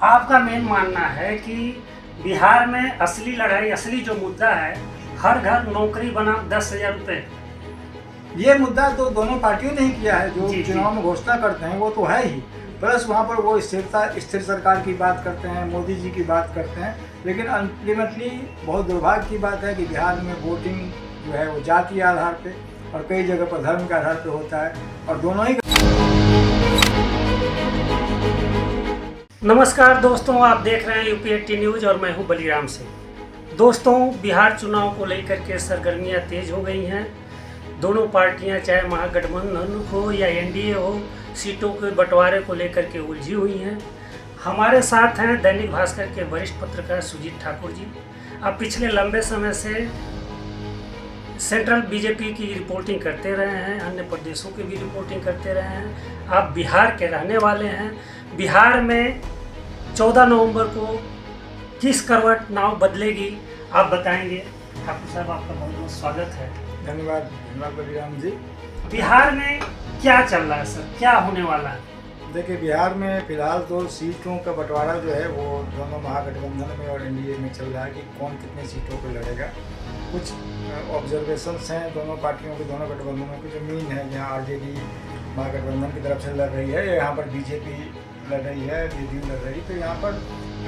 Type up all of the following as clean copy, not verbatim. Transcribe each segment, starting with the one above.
आपका मेन मानना है कि बिहार में असली लड़ाई, असली जो मुद्दा है, हर घर नौकरी बनाम 10,000 रुपये। ये मुद्दा तो दोनों पार्टियों ने ही किया है। जो जी, चुनाव में घोषणा करते हैं वो तो है ही, प्लस वहाँ पर वो स्थिर सरकार की बात करते हैं, मोदी जी की बात करते हैं। लेकिन अल्टीमेटली बहुत दुर्भाग्य की बात है कि बिहार में वोटिंग जो है वो जाति के आधार पे और कई जगह पर धर्म के आधार पे होता है, और दोनों ही। नमस्कार दोस्तों, आप देख रहे हैं यूपी 80 न्यूज़ और मैं हूं बलिराम सिंह। दोस्तों, बिहार चुनाव को लेकर के सरगर्मियां तेज हो गई हैं। दोनों पार्टियां, चाहे महागठबंधन हो या एनडीए हो, सीटों के बंटवारे को लेकर के उलझी हुई हैं। हमारे साथ हैं दैनिक भास्कर के वरिष्ठ पत्रकार सुजीत ठाकुर जी। आप पिछले लंबे समय से सेंट्रल बीजेपी की रिपोर्टिंग करते रहे हैं, अन्य प्रदेशों की भी रिपोर्टिंग करते रहे हैं। आप बिहार के रहने वाले हैं। बिहार में 14 नवंबर को किस करवट नाव बदलेगी, आप बताएंगे। ठाकुर साहब, आपका बहुत बहुत स्वागत है। धन्यवाद बलिराम जी। बिहार में क्या चल रहा है सर, क्या होने वाला है? देखिए, बिहार में फिलहाल तो सीटों का बंटवारा जो है वो दोनों महागठबंधन में और एनडीए में चल रहा है कि कौन कितने सीटों पर लड़ेगा। कुछ ऑब्जर्वेशंस हैं दोनों पार्टियों के, दोनों गठबंधनों की। जो मीन है, यहाँ आरजेडी महागठबंधन की तरफ से लड़ रही है, यहाँ पर बीजेपी लड़ रही है, जेडीयू लड़ रही है। तो यहाँ पर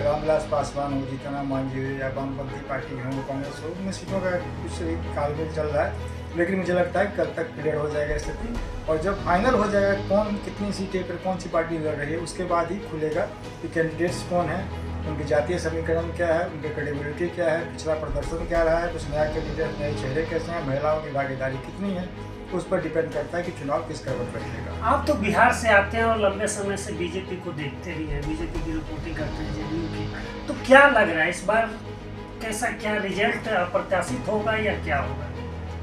रामविलास पासवान हो, जीतन मांझी या वामपंथी पार्टी हो, कांग्रेस हो, उनमें सीटों का कुछ तालमेल चल रहा है। लेकिन मुझे लगता है कल तक क्लियर हो जाएगा स्थिति, और जब फाइनल हो जाएगा कौन कितनी सीटें पर कौन सी पार्टी लड़ रही है, उसके बाद ही खुलेगा कि कैंडिडेट्स कौन है, उनकी जातीय समीकरण क्या है, उनकी क्रेडिबिलिटी क्या है, पिछला प्रदर्शन क्या रहा है, कुछ नया कैंडिडेट, नए चेहरे कैसे हैं, महिलाओं की भागीदारी कितनी है, उस पर डिपेंड करता है कि चुनाव किस करवट बैठेगा। आप तो बिहार से आते हैं और लंबे समय से बीजेपी को देखते ही हैं, बीजेपी की रिपोर्टिंग करते हैं, जेडीयू की। तो क्या लग रहा है इस बार, कैसा क्या रिजल्ट अप्रत्याशित होगा या क्या होगा?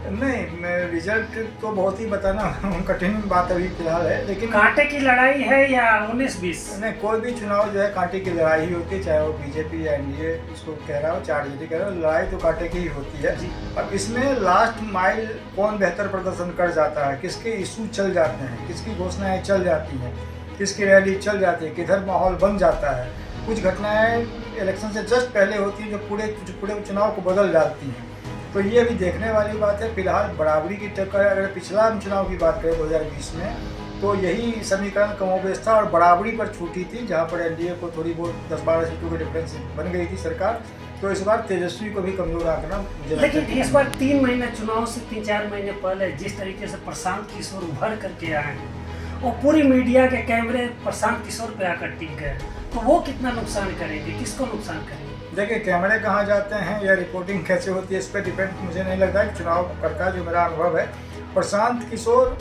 नहीं, रिजल्ट तो बहुत ही बताना कठिन बात अभी फिलहाल है, लेकिन कांटे की लड़ाई है या 19-20? नहीं, कोई भी चुनाव जो है कांटे की लड़ाई ही होती है, चाहे वो बीजेपी या एनडीए उसको कह रहा हो, चाहे आरजेडी कह रहा हो, लड़ाई तो कांटे की ही होती है। अब इसमें लास्ट माइल कौन बेहतर प्रदर्शन कर जाता है, किसके इशू चल जाते हैं, किसकी घोषणाएं चल जाती हैं, किसकी रैली चल जाती है, किधर माहौल बन जाता है। कुछ घटनाएं इलेक्शन से जस्ट पहले होती हैं जो पूरे चुनाव को बदल डालती हैं। तो ये अभी देखने वाली बात है। फिलहाल बराबरी की टक्कर है। अगर पिछला हम चुनाव की बात करें 2020 में, तो यही समीकरण कमोबेश था और बराबरी पर छूटी थी, जहां पर एनडीए को थोड़ी बहुत 10-12 सीटों की डिफरेंस बन गई थी सरकार। तो इस बार तेजस्वी को भी कमजोर आंकना मुझे लगता है। लेकिन इस बार 3 महीने चुनाव से 3-4 महीने पहले जिस तरीके से प्रशांत किशोर उभर करके आए हैं और पूरी मीडिया के कैमरे प्रशांत किशोर पे आकर टिक गए, तो वो कितना नुकसान करेंगे, किसको नुकसान करेंगे? देखिए, कैमरे कहाँ जाते हैं या रिपोर्टिंग कैसे होती है, इस पर डिपेंड मुझे नहीं लगता है। चुनाव करता जो मेरा अनुभव है, प्रशांत किशोर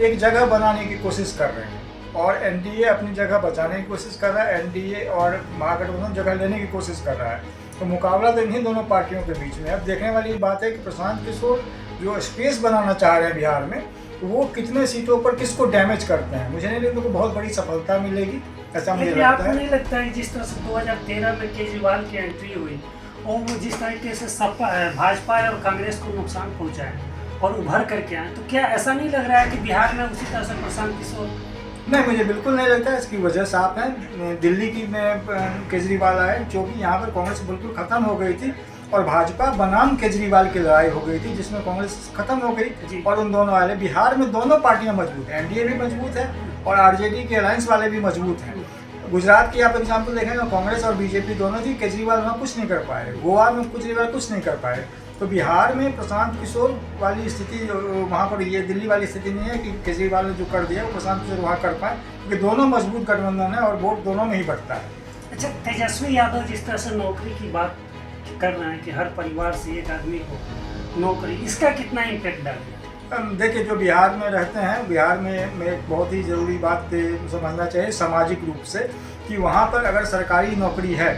एक जगह बनाने की कोशिश कर रहे हैं और एनडीए अपनी जगह बचाने की कोशिश कर रहा है, एनडीए और महागठबंधन जगह लेने की कोशिश कर रहा है। तो मुकाबला तो इन्हीं दोनों पार्टियों के बीच में। अब देखने वाली बात है कि प्रशांत किशोर जो स्पेस बनाना चाह रहे हैं बिहार में, वो कितने सीटों पर किसको डैमेज करते हैं। मुझे नहीं लगता उनको बहुत बड़ी सफलता मिलेगी, ऐसा मुझे लगता आपको है। नहीं लगता है जिस तरह से 2013 में केजरीवाल की एंट्री हुई और वो जिस तरीके से सपा भाजपा और कांग्रेस को नुकसान पहुंचाए और उभर करके आए, तो क्या ऐसा नहीं लग रहा है कि बिहार में उसी तरह से प्रशांत किशोर? नहीं, मुझे बिल्कुल नहीं लगता है। इसकी वजह साफ है। दिल्ली की में केजरीवाल आए, जो कि यहाँ पर कांग्रेस बिल्कुल खत्म हो गई थी और भाजपा बनाम केजरीवाल की लड़ाई हो गई थी, जिसमें कांग्रेस खत्म हो गई और उन दोनों वाले। बिहार में दोनों पार्टियां मजबूत हैं, एनडीए भी मजबूत है और आरजेडी के अलायंस वाले भी मजबूत हैं। गुजरात की आप एग्जाम्पल देखें तो कांग्रेस और बीजेपी दोनों थी, केजरीवाल वहाँ कुछ नहीं कर पाए। गोवा में केजरीवाल कुछ नहीं कर पाए। तो बिहार में प्रशांत किशोर वाली स्थिति वहाँ पर, ये दिल्ली वाली स्थिति नहीं है कि केजरीवाल ने जो कर दिया वो प्रशांत किशोर वहाँ कर पाए, क्योंकि दोनों मजबूत गठबंधन है और वोट दोनों में ही बढ़ता है। अच्छा, तेजस्वी यादव जिस तरह से नौकरी की बात कर रहे हैं कि हर परिवार से एक आदमी को नौकरी, इसका कितना इम्पैक्ट डालेगा? देखिए, जो बिहार में रहते हैं, बिहार में एक बहुत ही ज़रूरी बात समझना चाहिए सामाजिक रूप से, कि वहाँ पर अगर सरकारी नौकरी है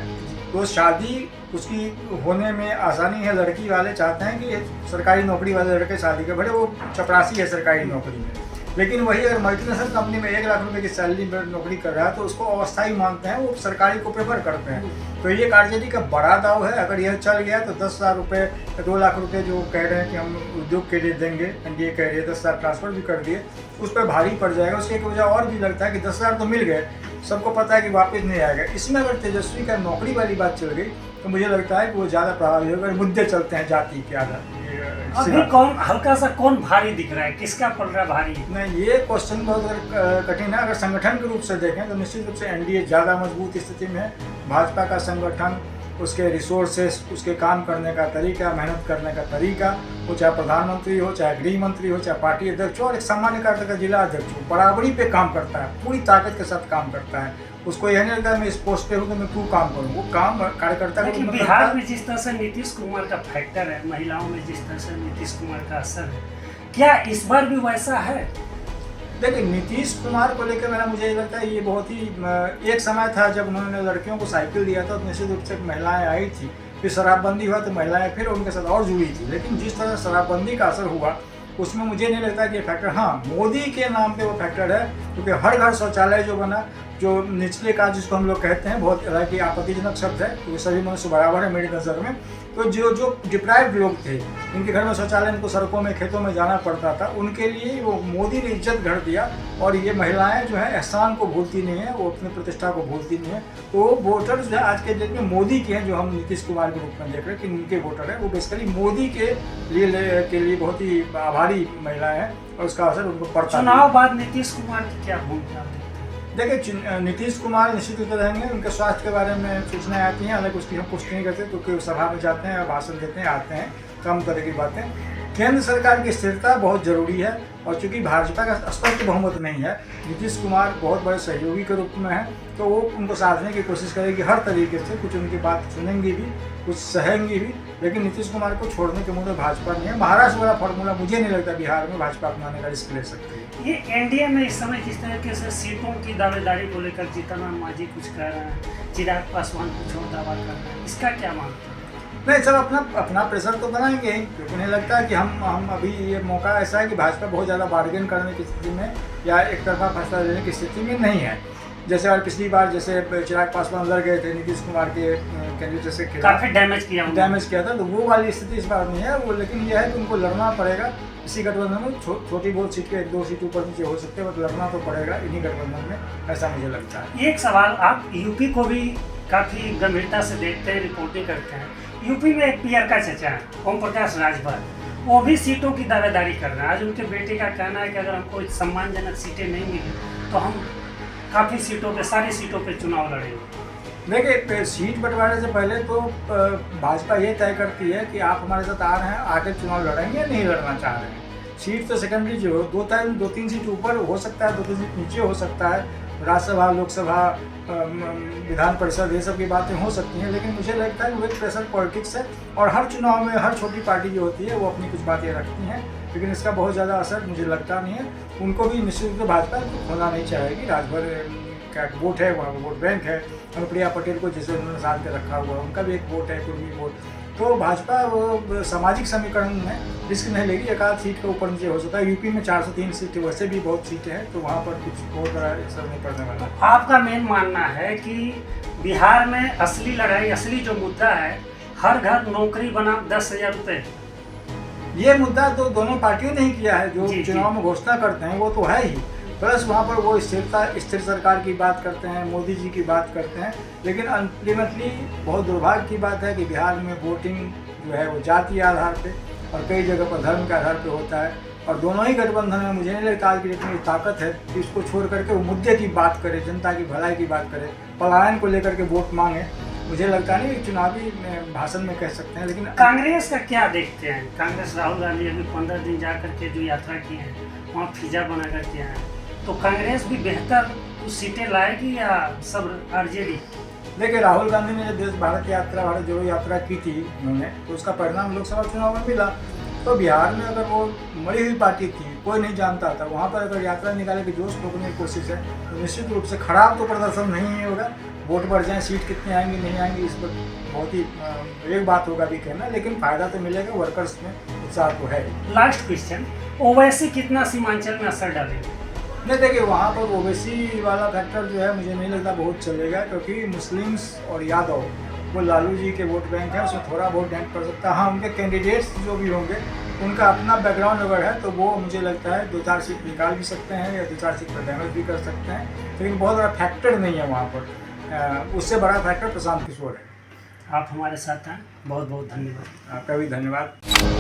तो शादी उसकी होने में आसानी है। लड़की वाले चाहते हैं कि सरकारी नौकरी वाले लड़के शादी के, बड़े वो चपरासी है सरकारी नौकरी में। लेकिन वही अगर मल्टीनेशनल कंपनी में 1 लाख रुपए की सैलरी में नौकरी कर रहा है तो उसको अस्थायी मानते हैं, वो सरकारी को प्रेफर करते हैं। तो ये आरजेडी का बड़ा दाव है। अगर यह चल गया तो 10,000 रुपये, 2 लाख रुपये जो कह रहे हैं कि हम उद्योग के लिए देंगे, एनडीए कह रही है 10,000 ट्रांसफर भी कर दिए, उस पर भारी पड़ जाएगा। उसकी एक वजह और भी लगता है कि 10,000 तो मिल गए, सबको पता है कि वापस नहीं आएगा। इसमें अगर तेजस्वी का नौकरी वाली बात चल गई तो मुझे लगता है कि वो ज़्यादा प्रभावी होगा। मुद्दे चलते हैं जाति के आधार। अभी कौन हल्का सा कौन भारी दिख रहा है, किसका पड़ रहा भारी? नहीं, ये क्वेश्चन बहुत कठिन है। अगर संगठन के रूप से देखें तो निश्चित रूप से एनडीए ज़्यादा मजबूत स्थिति में है। भाजपा का संगठन, उसके रिसोर्सेस, उसके काम करने का तरीका, मेहनत करने का तरीका, वो चाहे प्रधानमंत्री हो, चाहे गृह मंत्री हो, चाहे पार्टी अध्यक्ष हो और एक सामान्य कार्यकर्ता का जिला अध्यक्ष हो, बराबरी पे काम करता है, पूरी ताकत के साथ काम करता है। उसको यह नहीं लगता मैं इस पोस्ट पे हूँ तो मैं क्यों काम करूँ, वो काम कार्यकर्ता को। लेकिन बिहार में जिस तरह से नीतीश कुमार का फैक्टर है, महिलाओं में जिस तरह से नीतीश कुमार का असर है, क्या इस बार भी वैसा है? देखिए, नीतीश कुमार को लेकर मुझे लगता है ये बहुत ही एक समय था जब उन्होंने लड़कियों को साइकिल दिया था तो निश्चित रूप से महिलाएं आई थी। फिर शराबबंदी हुआ तो महिलाएं फिर उनके साथ और जुड़ी थी। लेकिन जिस तरह शराबबंदी का असर हुआ उसमें मुझे नहीं लगता कि ये फैक्टर, हाँ मोदी के नाम पे वो फैक्टर है, क्योंकि हर घर शौचालय जो बना, जो निचले का जिसको हम लोग कहते हैं, बहुत हालांकि आपत्तिजनक शब्द है क्योंकि सभी मनुष्य बराबर है मेरी नज़र में। तो जो डिप्राइव्ड लोग थे, इनके घर में शौचालय, इनको सड़कों में खेतों में जाना पड़ता था, उनके लिए वो मोदी ने इज्जत घर दिया। और ये महिलाएं जो है एहसान को भूलती नहीं है, वो अपनी प्रतिष्ठा को भूलती नहीं है। तो वोटर्स जो है आज के डेट में मोदी के हैं, जो हम नीतीश कुमार के रूप में देख रहे हैं कि उनके वोटर हैं, वो बेसिकली मोदी के लिए बहुत ही आभारी महिलाएं हैं और उसका असर उनको पड़ता है। चुनाव बाद नीतीश कुमार की क्या भूमिका? देखिए, नीतीश कुमार निश्चित रूप से रहेंगे। उनके स्वास्थ्य के बारे में सूचनाएं आती हैं, हालांकि उसकी हम पुष्टि नहीं करते क्योंकि वो सभा में जाते हैं, भाषण देते हैं, आते हैं, कम तरह की बातें। केंद्र सरकार की स्थिरता बहुत जरूरी है और चूंकि भाजपा का स्पष्ट बहुमत नहीं है, नीतीश कुमार बहुत बड़े सहयोगी के रूप में हैं, तो वो उनको साधने की कोशिश करेगी हर तरीके से। कुछ उनकी बात सुनेंगी भी, कुछ सहेंगी भी, लेकिन नीतीश कुमार को छोड़ने के मुद्दे भाजपा नहीं है। महाराष्ट्र वाला फॉर्मूला मुझे नहीं लगता बिहार में भाजपा अपनाने का रिस्क ले सकती है। ये एनडीए में इस समय जिस तरीके से सीटों की दावेदारी को लेकर जीतनराम मांझी कुछ कह रहे हैं, चिराग पासवान कुछ और दावा कर रहे हैं, इसका क्या मानते हैं? नहीं, सब अपना प्रेशर तो बनाएंगे ही, क्योंकि उन्हें लगता है कि हम अभी ये मौका ऐसा है कि भाजपा बहुत ज़्यादा बार्गेन करने की स्थिति में या एक तरफा फैसला लेने की स्थिति में नहीं है। जैसे और पिछली बार जैसे चिराग पासवान लड़ गए थे नीतीश कुमार के कैंडिडेट से, काफ़ी डैमेज किया था, तो वो वाली स्थिति इस बार नहीं है। वो लेकिन यह है कि उनको लड़ना पड़ेगा इसी गठबंधन में। छोटी बहुत सीट के 1-2 सीट ऊपर नीचे हो सकते हैं, बट लड़ना तो पड़ेगा इन्हीं गठबंधन में, ऐसा मुझे लगता है। एक सवाल, आप यूपी को भी काफ़ी गंभीरता से देखते हैं, रिपोर्टिंग करते हैं। यूपी में एक पीआर का चचा है, ओम प्रकाश राजभर, वो भी सीटों की दावेदारी कर रहे हैं। आज उनके बेटे का कहना है कि अगर हमको सम्मानजनक सीटें नहीं मिली तो हम काफ़ी सीटों पे, सारी सीटों पे चुनाव लड़ेंगे। देखिए, सीट बंटवारे से पहले तो भाजपा ये तय करती है कि आप हमारे साथ आ रहे हैं, आकर चुनाव लड़ेंगे या नहीं लड़ना चाह रहे हैं। सीट तो सेकेंडरी जो 2-3 सीट ऊपर हो सकता है, 2-3 सीट नीचे हो सकता है, राज्यसभा, लोकसभा, विधान परिषद, ये सब की बातें हो सकती हैं। लेकिन मुझे लगता है वो एक प्रेशर पॉलिटिक्स है और हर चुनाव में हर छोटी पार्टी जो होती है वो अपनी कुछ बातें रखती हैं, लेकिन इसका बहुत ज़्यादा असर मुझे लगता नहीं है। उनको भी निश्चित रूप से भाजपा होना नहीं चाहेगी। राजभर का वोट है, वहाँ वोट बैंक है। अनुप्रिया पटेल को जैसे उन्होंने साथ के रखा हुआ, उनका भी एक वोट है, कुर्मी वोट। तो भाजपा वो सामाजिक समीकरण में रिस्क नहीं लेगी। एक आध सीट के ऊपर नीचे हो सकता है। यूपी में 403 सीटें, वैसे भी बहुत सीटें हैं, तो वहाँ पर कुछ बहुत बड़ा असर नहीं पड़ने वाला। आपका मेन मानना है कि बिहार में असली लड़ाई, असली जो मुद्दा है, हर घर नौकरी बना 10,000 रुपये, ये मुद्दा तो दोनों पार्टियों ने ही किया है। जो चुनाव में घोषणा करते हैं वो तो है ही, प्लस वहाँ पर वो स्थिर सरकार की बात करते हैं, मोदी जी की बात करते हैं। लेकिन अल्टीमेटली बहुत दुर्भाग्य की बात है कि बिहार में वोटिंग जो है वो जातीय आधार पे और कई जगह पर धर्म के आधार पे होता है। और दोनों ही गठबंधन में मुझे नहीं लगता आज की डेट में ताकत है कि इसको छोड़ करके वो मुद्दे की बात करे, जनता की भलाई की बात करे, पलायन को लेकर के वोट मांगे। मुझे लगता नहीं चुनावी भाषण में कह सकते हैं। लेकिन कांग्रेस का क्या देखते हैं? कांग्रेस, राहुल गांधी अभी 15 दिन जा करके जो यात्रा की है वहाँ फिजा बना करके आए, तो कांग्रेस भी बेहतर सीटें लाएगी या सब आरजेडी? देखिए, राहुल गांधी ने जो भारत जोड़ो यात्रा की थी उन्होंने, तो उसका परिणाम लोकसभा चुनाव में मिला। तो बिहार में अगर वो मरी हुई पार्टी थी, कोई नहीं जानता था, वहाँ पर अगर यात्रा निकालने की जोश रोकने की कोशिश है तो निश्चित रूप से खराब तो प्रदर्शन नहीं होगा, वोट बढ़ जाए, सीट कितनी आएंगी नहीं आएंगी इस पर बहुत ही एक बात होगा भी कहना, लेकिन फ़ायदा तो मिलेगा, वर्कर्स में उत्साह तो है। लास्ट क्वेश्चन, ओवैसी कितना सीमांचल में असर डालेंगे? नहीं देखिए, वहाँ पर ओवैसी वाला फैक्टर जो है मुझे नहीं लगता बहुत चलेगा, क्योंकि मुस्लिम्स और यादव वो लालू जी के वोट बैंक है, उसमें थोड़ा बहुत डेंट पड़ सकता है। हाँ, उनके कैंडिडेट्स जो भी होंगे उनका अपना बैकग्राउंड अगर है तो वो मुझे लगता है 2-4 सीट निकाल भी सकते हैं या 2-4 सीट पर डैमेज भी कर सकते हैं, लेकिन बहुत बड़ा फैक्टर नहीं है वहाँ पर। उससे बड़ा फैक्टर प्रशांत किशोर है। आप हमारे साथ हैं, बहुत बहुत धन्यवाद। आपका भी धन्यवाद।